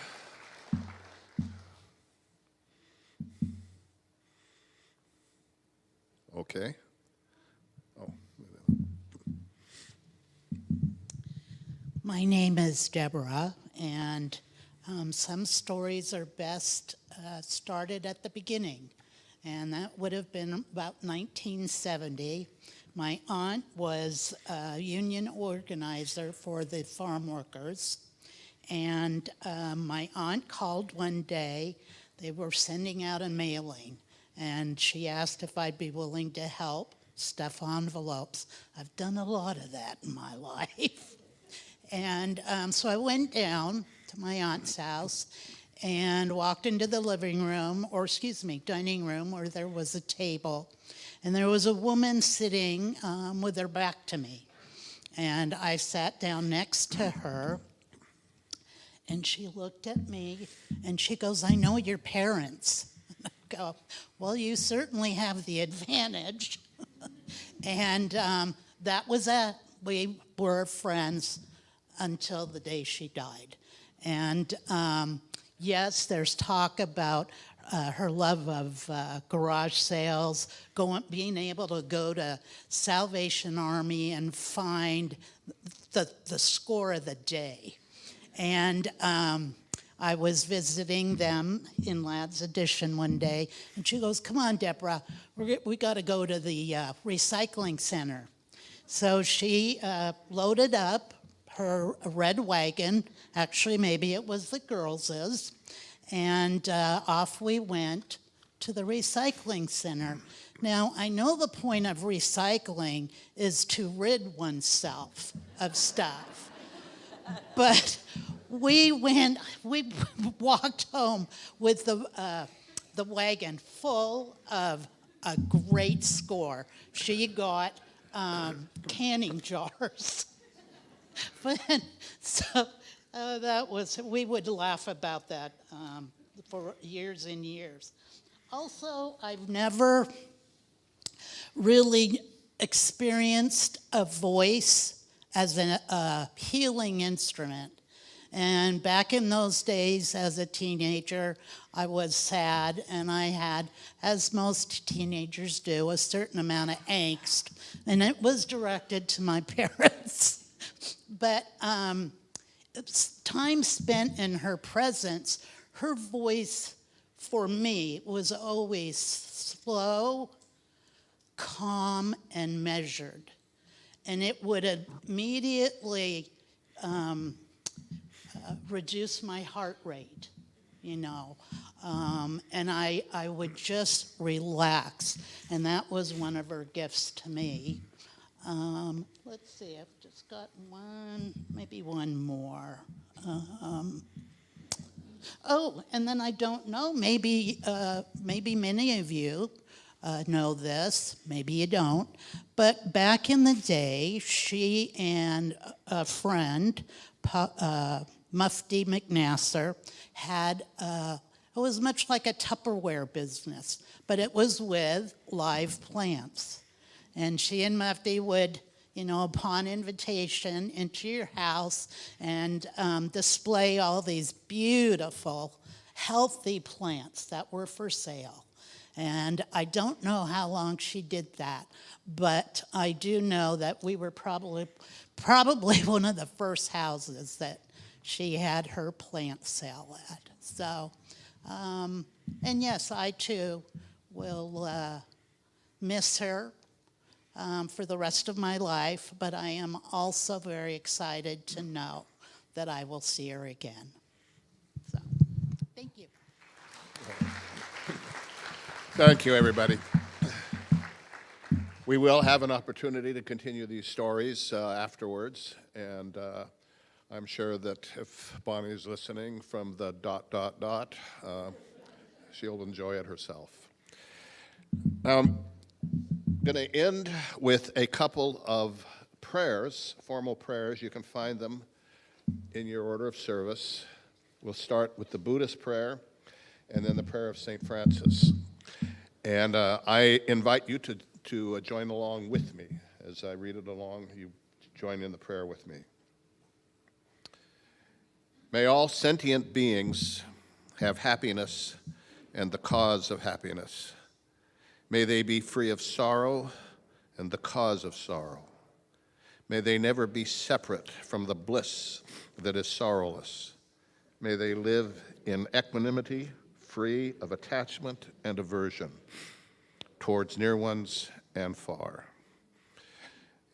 Okay. Oh. My name is Deborah, and some stories are best started at the beginning, and that would have been about 1970. My aunt was a union organizer for the farm workers, and my aunt called one day. They were sending out a mailing, and she asked if I'd be willing to help stuff envelopes. I've done a lot of that in my life. And so I went down to my aunt's house and walked into the living room, or excuse me, dining room, where there was a table. And there was a woman sitting with her back to me. And I sat down next to her, and she looked at me, and she goes, "I know your parents." And I go, "Well, you certainly have the advantage." And that was it. We were friends until the day she died. And yes, there's talk about her love of garage sales, being able to go to Salvation Army and find the score of the day. And I was visiting them in Ladd's Addition one day, and she goes, "Come on, Deborah, we got to go to the recycling center." So she loaded up her red wagon, actually maybe it was the girls', and off we went to the recycling center. Now, I know the point of recycling is to rid oneself of stuff, but we walked home with the wagon full of a great score. She got canning jars. So that was, we would laugh about that for years and years. Also, I've never really experienced a voice as a healing instrument. And back in those days as a teenager, I was sad, and I had, as most teenagers do, a certain amount of angst, and it was directed to my parents. But time spent in her presence, her voice for me was always slow, calm, and measured. And it would immediately reduce my heart rate, you know. And I would just relax. And that was one of her gifts to me. Let's see, I've just got one, maybe one more. Oh, and then I don't know, maybe many of you know this, maybe you don't, but back in the day, she and a friend, Mufti McNasser, had, it was much like a Tupperware business, but it was with live plants. And she and Mufti would, you know, upon invitation into your house and display all these beautiful, healthy plants that were for sale. And I don't know how long she did that, but I do know that we were probably one of the first houses that she had her plant sale at. So, and yes, I too will miss her for the rest of my life, but I am also very excited to know that I will see her again. So, thank you. Thank you, everybody. We will have an opportunity to continue these stories afterwards, and I'm sure that if Bonnie's listening from the ... she'll enjoy it herself. I'm going to end with a couple of prayers, formal prayers. You can find them in your order of service. We'll start with the Buddhist prayer and then the prayer of St. Francis. And I invite you to join along with me. As I read it along, you join in the prayer with me. May all sentient beings have happiness and the cause of happiness. May they be free of sorrow and the cause of sorrow. May they never be separate from the bliss that is sorrowless. May they live in equanimity, free of attachment and aversion towards near ones and far.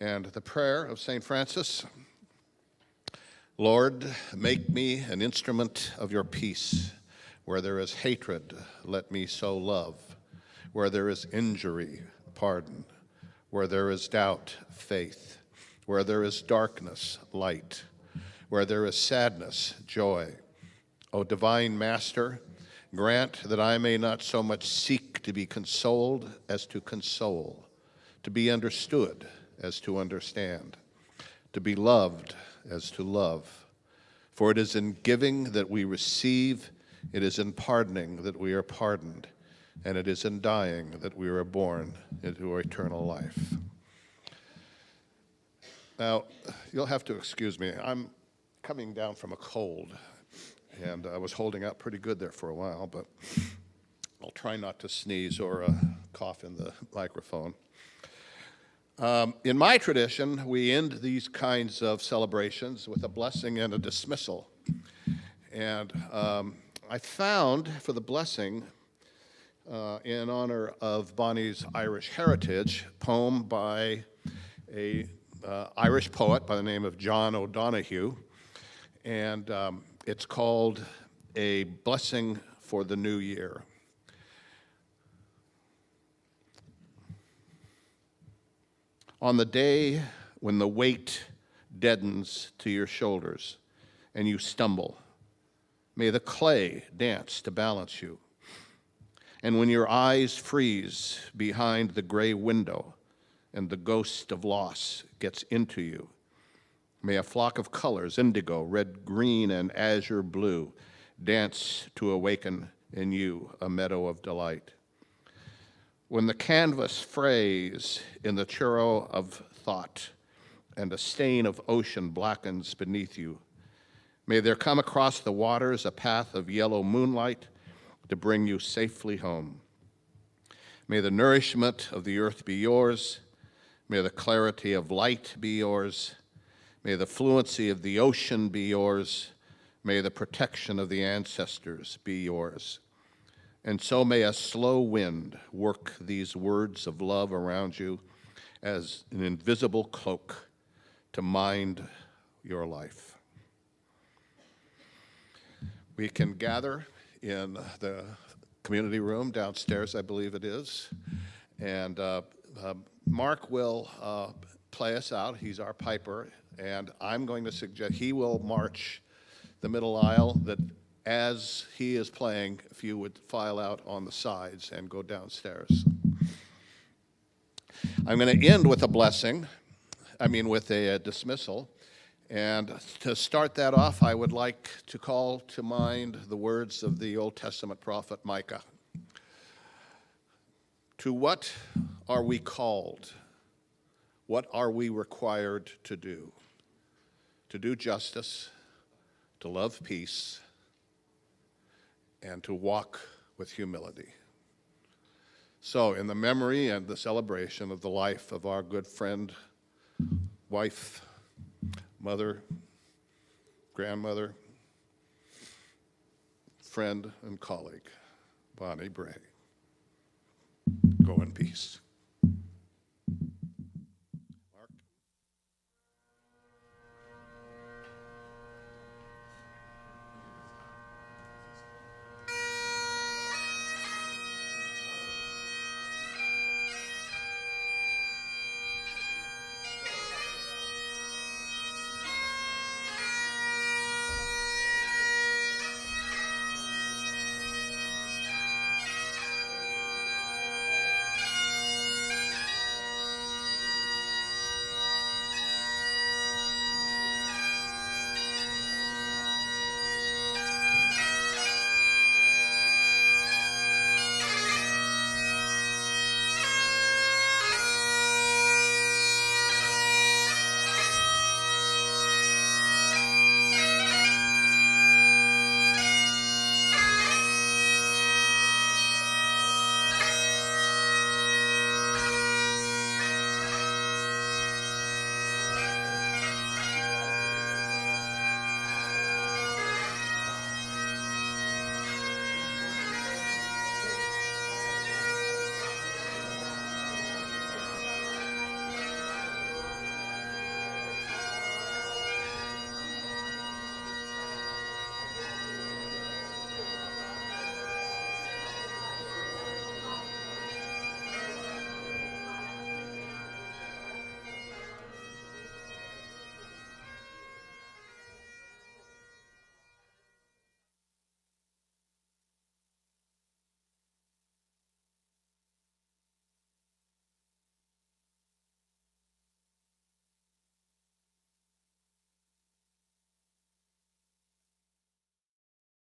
And the prayer of St. Francis: Lord, make me an instrument of your peace. Where there is hatred, let me sow love. Where there is injury, pardon. Where there is doubt, faith. Where there is darkness, light. Where there is sadness, joy. O divine Master, grant that I may not so much seek to be consoled as to console, to be understood as to understand, to be loved as to love. For it is in giving that we receive, it is in pardoning that we are pardoned, and it is in dying that we are born into eternal life. Now, you'll have to excuse me. I'm coming down from a cold, and I was holding out pretty good there for a while, but I'll try not to sneeze or cough in the microphone. In my tradition, we end these kinds of celebrations with a blessing and a dismissal. And I found, for the blessing, in honor of Bonnie's Irish heritage, a poem by an Irish poet by the name of John O'Donoghue, and it's called A Blessing for the New Year. On the day when the weight deadens to your shoulders and you stumble, may the clay dance to balance you. And when your eyes freeze behind the gray window and the ghost of loss gets into you, may a flock of colors, indigo, red, green, and azure blue, dance to awaken in you a meadow of delight. When the canvas frays in the churro of thought and a stain of ocean blackens beneath you, may there come across the waters a path of yellow moonlight to bring you safely home. May the nourishment of the earth be yours. May the clarity of light be yours. May the fluency of the ocean be yours. May the protection of the ancestors be yours. And so may a slow wind work these words of love around you as an invisible cloak to mind your life. We can gather in the community room downstairs, I believe it is, and Mark will play us out. He's our piper, and I'm going to suggest he will march the middle aisle, that as he is playing, if you would file out on the sides and go downstairs. I'm going to end with a blessing, with a dismissal. And to start that off, I would like to call to mind the words of the Old Testament prophet Micah. To what are we called? What are we required to do? To do justice, to love peace, and to walk with humility. So, in the memory and the celebration of the life of our good friend, wife, mother, grandmother, friend, and colleague, Bonnie Bray, go in peace.